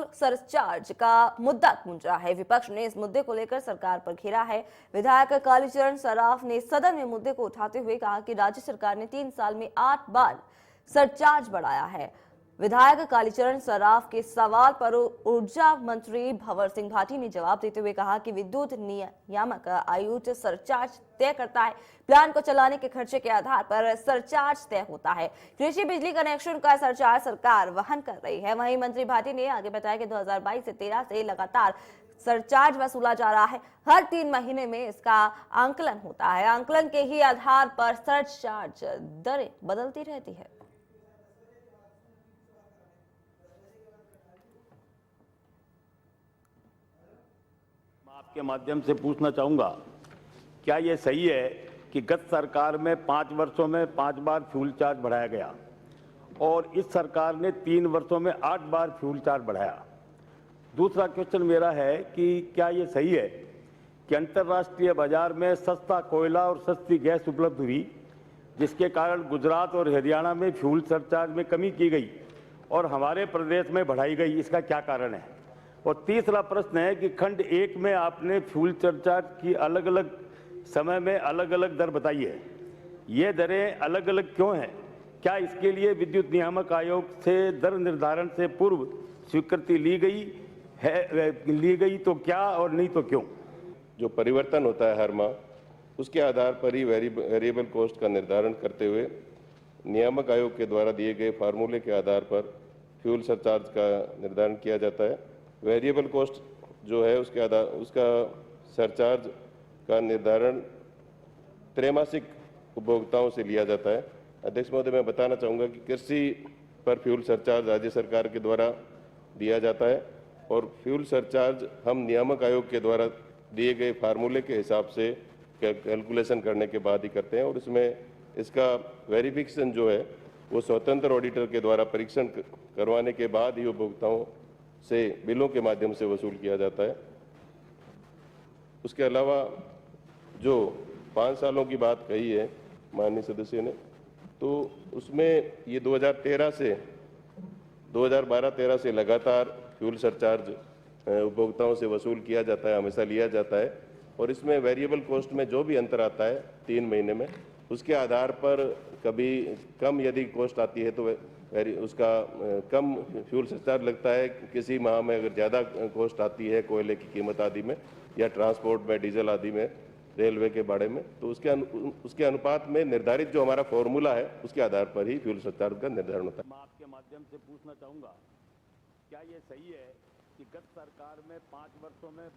Fuel surcharge का मुद्दा गूंजा है। विपक्ष ने इस मुद्दे को लेकर सरकार पर घेरा है। विधायक कालीचरण सराफ ने सदन में मुद्दे को उठाते हुए कहा कि राज्य सरकार ने 3 साल में 8 बार सरचार्ज बढ़ाया है। विधायक कालीचरण सराफ के सवाल पर ऊर्जा मंत्री भंवर सिंह भाटी ने जवाब देते हुए कहा कि विद्युत नियामक आयोग सरचार्ज तय करता है। प्लांट को चलाने के खर्चे के आधार पर सरचार्ज तय होता है। कृषि बिजली कनेक्शन का सरचार्ज सरकार वहन कर रही है। वहीं मंत्री भाटी ने आगे बताया कि 2022 से 13 से लगातार सरचार्ज वसूला जा रहा है। हर 3 महीने में इसका आंकलन होता है। आंकलन के ही आधार पर सरचार्ज दरें बदलती रहती है। आपके माध्यम से पूछना चाहूंगा, क्या यह सही है कि गत सरकार में 5 वर्षों में 5 बार फ्यूल चार्ज बढ़ाया गया और इस सरकार ने 3 वर्षों में 8 बार फ्यूल चार्ज बढ़ाया? दूसरा क्वेश्चन मेरा है कि क्या यह सही है कि अंतर्राष्ट्रीय बाजार में सस्ता कोयला और सस्ती गैस उपलब्ध हुई, जिसके कारण गुजरात और हरियाणा में फ्यूल सरचार्ज में कमी की गई और हमारे प्रदेश में बढ़ाई गई? इसका क्या कारण है? और तीसरा प्रश्न है कि खंड 1 में आपने फ्यूल सरचार्ज की अलग अलग समय में अलग अलग दर बताई है। ये दरें अलग अलग क्यों हैं? क्या इसके लिए विद्युत नियामक आयोग से दर निर्धारण से पूर्व स्वीकृति ली गई तो क्या, और नहीं तो क्यों? जो परिवर्तन होता है हर माह, उसके आधार पर ही वेरिएबल कॉस्ट का निर्धारण करते हुए नियामक आयोग के द्वारा दिए गए फार्मूले के आधार पर फ्यूल सरचार्ज का निर्धारण किया जाता है। वेरिएबल कॉस्ट जो है उसका सरचार्ज का निर्धारण त्रैमासिक उपभोक्ताओं से लिया जाता है। अध्यक्ष महोदय, मैं बताना चाहूँगा कि कृषि पर फ्यूल सरचार्ज राज्य सरकार के द्वारा दिया जाता है और फ्यूल सरचार्ज हम नियामक आयोग के द्वारा दिए गए फार्मूले के हिसाब से कैलकुलेशन करने के बाद ही करते हैं और इसमें इसका वेरिफिकेशन जो है वो स्वतंत्र ऑडिटर के द्वारा परीक्षण करवाने के बाद ही उपभोक्ताओं से बिलों के माध्यम से वसूल किया जाता है। उसके अलावा जो 5 सालों की बात कही है माननीय सदस्य ने, तो उसमें ये 2012-13 से लगातार फ्यूल सरचार्ज उपभोक्ताओं से वसूल किया जाता है, हमेशा लिया जाता है और इसमें वेरिएबल कॉस्ट में जो भी अंतर आता है 3 महीने में, उसके आधार पर कभी कम यदि कॉस्ट आती है तो उसका कम फ्यूल सरचार्ज लगता है। किसी माह में अगर ज़्यादा कॉस्ट आती है कोयले की कीमत आदि में या ट्रांसपोर्ट में, डीजल आदि में, रेलवे के बारे में, तो उसके अनुपात में निर्धारित जो हमारा फॉर्मूला है उसके आधार पर ही फ्यूल सरचार्ज का निर्धारण होता है। मैं आपके माध्यम से पूछना चाहूँगा, क्या ये सही है कि गत सरकार में 5 वर्षों में